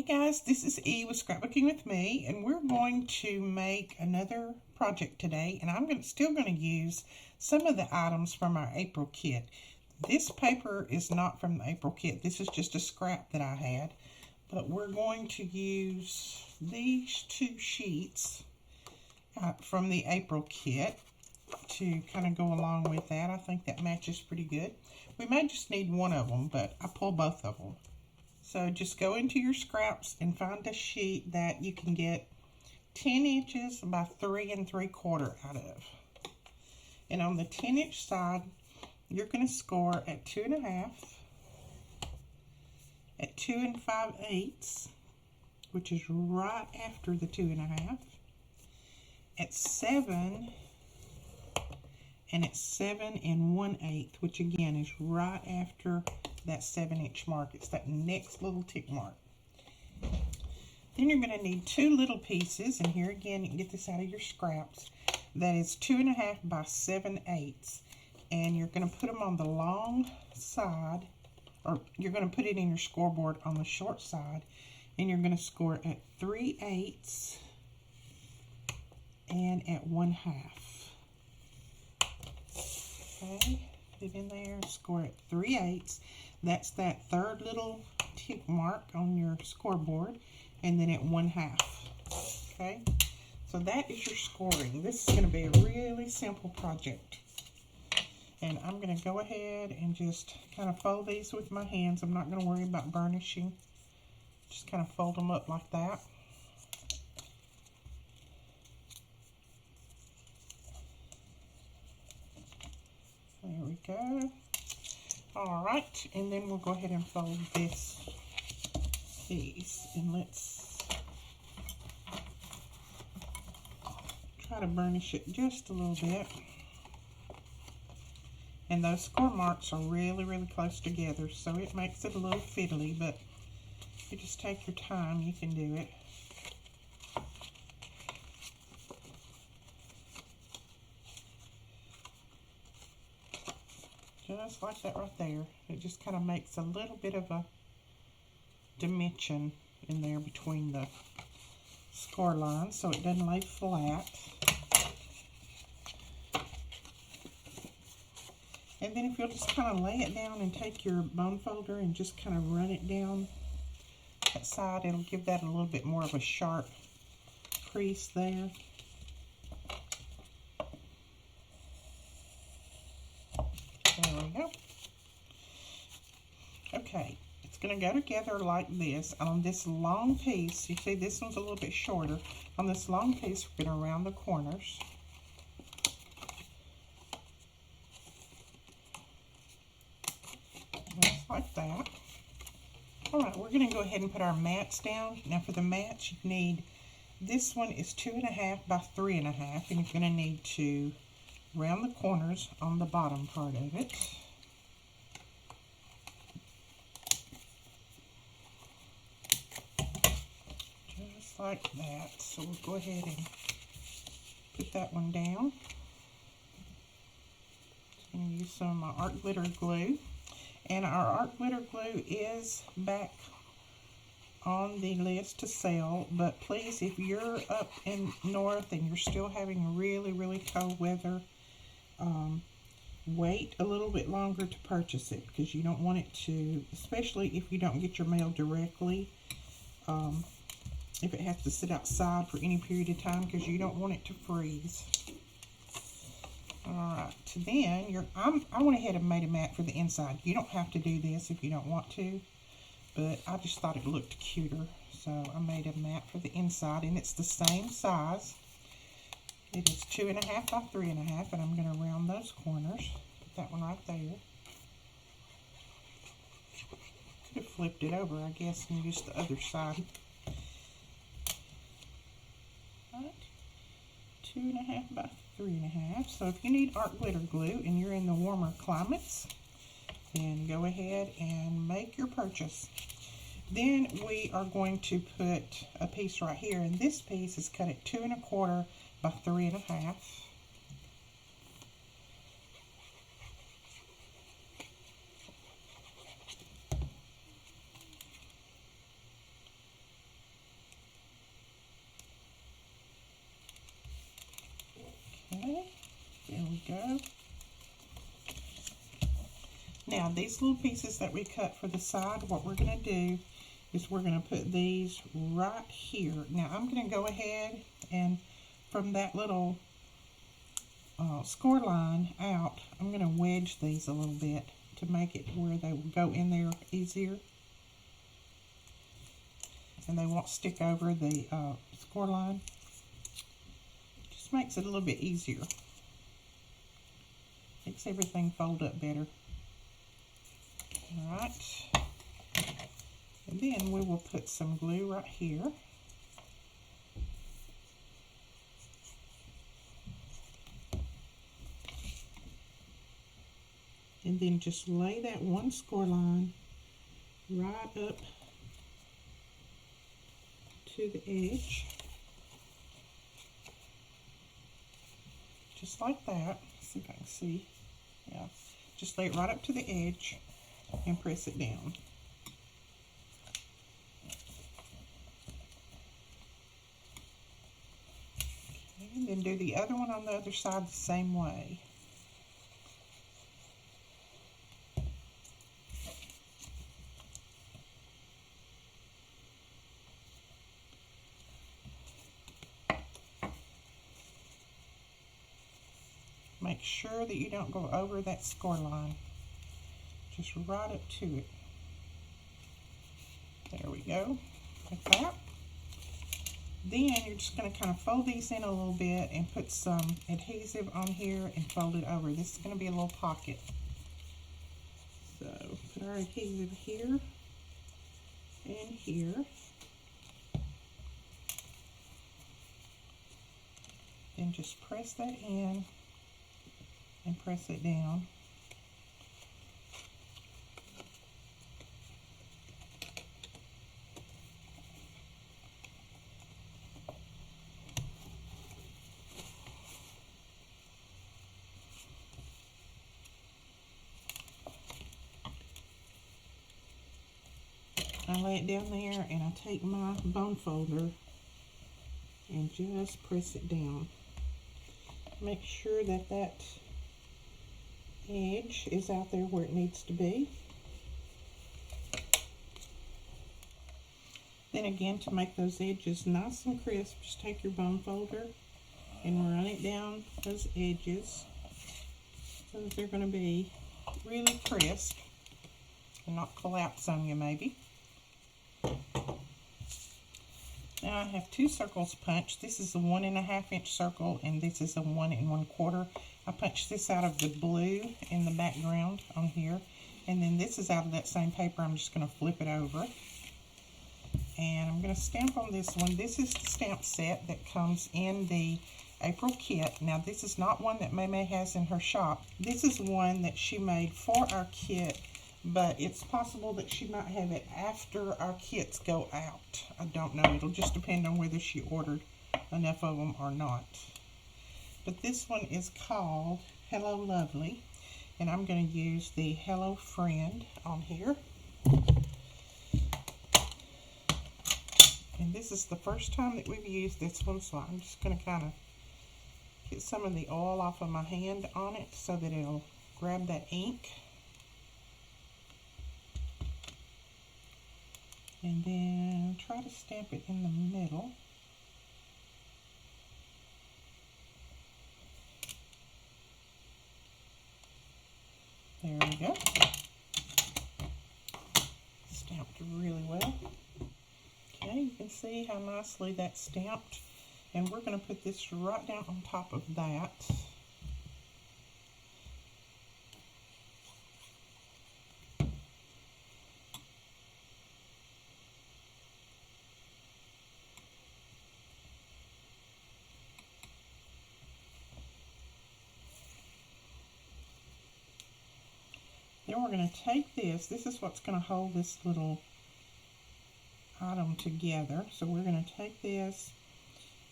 Hey guys, this is E with Scrapbooking with Me, and we're going to make another project today, and I'm still going to use some of the items from our April kit. This paper is not from the April kit. This is just a scrap that I had, but we're going to use these two sheets from the April kit to kind of go along with that. I think that matches pretty good. We may just need one of them, but I pulled both of them. So just go into your scraps and find a sheet that you can get 10 inches by 3 3/4 out of. And on the 10-inch side, you're going to score at 2.5, at 2 5/8, which is right after the 2.5, at 7, and at 7 1/8, which again is right after that 7-inch mark. It's that next little tick mark. Then you're going to need 2 little pieces, and here again you can get this out of your scraps. That is 2.5 by 7/8, and you're going to put them on the long side, or you're going to put it in your scoreboard on the short side, and you're going to score at 3/8 and at 1/2. Okay, put it in there, score at 3/8. That's that third little tick mark on your scoreboard, and then at 1/2. Okay, so that is your scoring. This is going to be a really simple project. And I'm going to go ahead and just kind of fold these with my hands. I'm not going to worry about burnishing. Just kind of fold them up like that. There we go. All right, and then we'll go ahead and fold this piece, and let's try to burnish it just a little bit. And those score marks are really, really close together, so it makes it a little fiddly, but if you just take your time, you can do it. Just like that right there. It just kind of makes a little bit of a dimension in there between the score lines so it doesn't lay flat. And then if you'll just kind of lay it down and take your bone folder and just kind of run it down that side, it'll give that a little bit more of a sharp crease there. There we go. Okay, it's going to go together like this. On this long piece, you see this one's a little bit shorter. On this long piece, we're going to round the corners. Just like that. Alright, we're going to go ahead and put our mats down. Now for the mats, you need, this one is 2.5 by 3.5, and you're going to need to round the corners on the bottom part of it. Just like that. So we'll go ahead and put that one down. I'm going to use some of my art glitter glue. And our art glitter glue is back on the list to sell, but please, if you're up in north and you're still having really, really cold weather, wait a little bit longer to purchase it, because you don't want it to, especially if you don't get your mail directly, if it has to sit outside for any period of time, because you don't want it to freeze. Alright, then I went ahead and made a mat for the inside. You don't have to do this if you don't want to, but I just thought it looked cuter, so I made a mat for the inside, and it's the same size. It is 2.5 by 3.5, and I'm going to round those corners. Put that one right there. Could have flipped it over, I guess, and used the other side. Right. 2.5 by 3.5. So if you need art glitter glue and you're in the warmer climates, then go ahead and make your purchase. Then we are going to put a piece right here, and this piece is cut at 2 1/4 by 3.5. Okay, there we go. Now these little pieces that we cut for the side, what we're going to do is we're going to put these right here. Now I'm going to go ahead and from that little score line out, I'm going to wedge these a little bit to make it where they will go in there easier. And they won't stick over the score line. Just makes it a little bit easier. Makes everything fold up better. Alright. And then we will put some glue right here. And then just lay that one score line right up to the edge. Just like that. Let's see if I can see. Yeah. Just lay it right up to the edge and press it down. Okay, and then do the other one on the other side the same way. Make sure that you don't go over that score line. Just right up to it. There we go. Like that. Then you're just going to kind of fold these in a little bit and put some adhesive on here and fold it over. This is going to be a little pocket. So put our adhesive here and here. Then just press that in and press it down. I lay it down there and I take my bone folder and just press it down. Make sure that that edge is out there where it needs to be. Then again, to make those edges nice and crisp, just take your bone folder and run it down those edges so that they're going to be really crisp and not collapse on you maybe. Now I have two circles punched. This is a 1.5 inch circle and this is a 1 1/4. I punched this out of the blue in the background on here, and then this is out of that same paper. I'm just going to flip it over and I'm going to stamp on this one. This is the stamp set that comes in the April kit. Now this is not one that May has in her shop. This is one that she made for our kit, but it's possible that she might have it after our kits go out. I don't know. It'll just depend on whether she ordered enough of them or not. But this one is called Hello Lovely, and I'm going to use the Hello Friend on here. And this is the first time that we've used this one, so I'm just going to kind of get some of the oil off of my hand on it so that it'll grab that ink. And then try to stamp it in the middle. There we go. Stamped really well. Okay, you can see how nicely that's stamped. And we're going to put this right down on top of that. Then we're going to take this. This is what's going to hold this little item together. So we're going to take this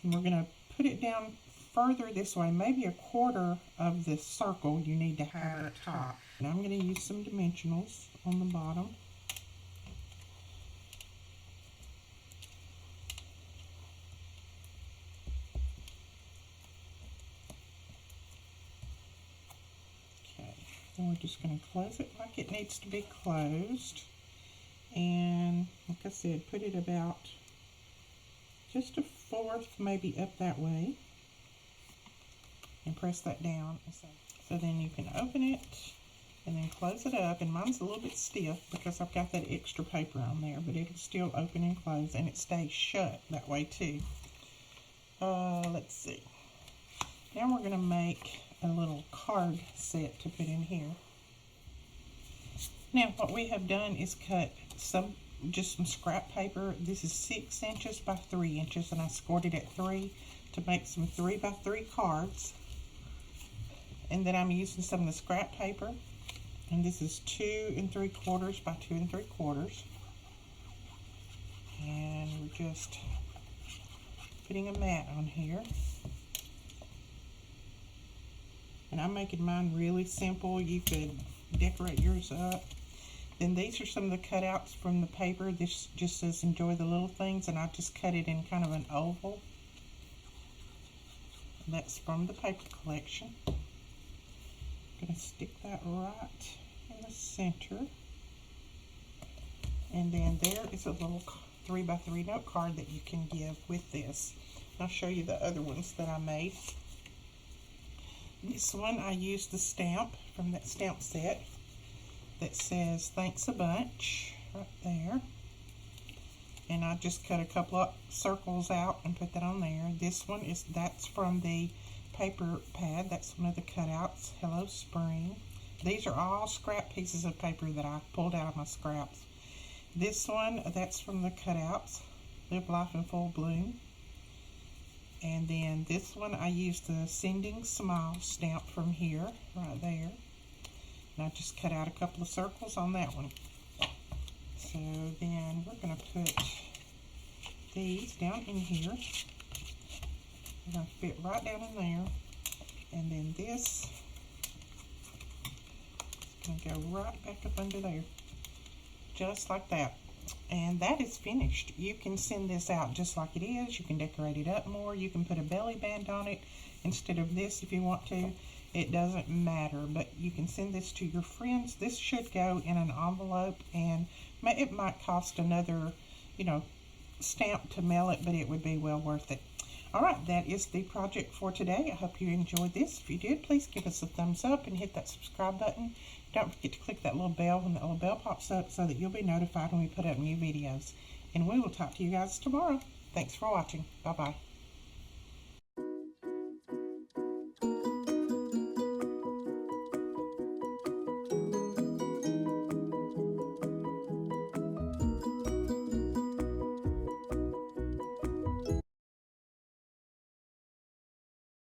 and we're going to put it down further this way, maybe 1/4 of the circle you need to have at the top. And I'm going to use some dimensionals on the bottom. And we're just going to close it like it needs to be closed. And like I said, put it about just a fourth, maybe up that way. And press that down. So then you can open it and then close it up. And mine's a little bit stiff because I've got that extra paper on there, but it'll still open and close, and it stays shut that way too. Let's see. Now we're going to make a little card set to put in here. Now what we have done is cut just some scrap paper. This is 6 inches by 3 inches, and I scored it at 3 to make some 3 by 3 cards. And then I'm using some of the scrap paper, and this is 2 3/4 by 2 3/4. And we're just putting a mat on here. And I'm making mine really simple. You could decorate yours up. Then these are some of the cutouts from the paper. This just says enjoy the little things, and I just cut it in kind of an oval. And that's from the paper collection. I'm going to stick that right in the center. And then there is a little 3 by 3 note card that you can give with this. I'll show you the other ones that I made. This one, I used the stamp from that stamp set that says thanks a bunch right there. And I just cut a couple of circles out and put that on there. This one that's from the paper pad. That's one of the cutouts. Hello Spring. These are all scrap pieces of paper that I pulled out of my scraps. This one, that's from the cutouts. Live Life in Full Bloom. And then this one, I used the Sending Smile stamp from here, right there. And I just cut out a couple of circles on that one. So then we're going to put these down in here. They're going to fit right down in there. And then this is going to go right back up under there. Just like that. And that is finished. You can send this out just like it is. You can decorate it up more. You can put a belly band on it instead of this if you want to. It doesn't matter, but you can send this to your friends. This should go in an envelope, and it might cost another, stamp to mail it, but it would be well worth it. All right, that is the project for today. I hope you enjoyed this. If you did, please give us a thumbs up and hit that subscribe button. Don't forget to click that little bell when that little bell pops up so that you'll be notified when we put up new videos. And we will talk to you guys tomorrow. Thanks for watching. Bye-bye.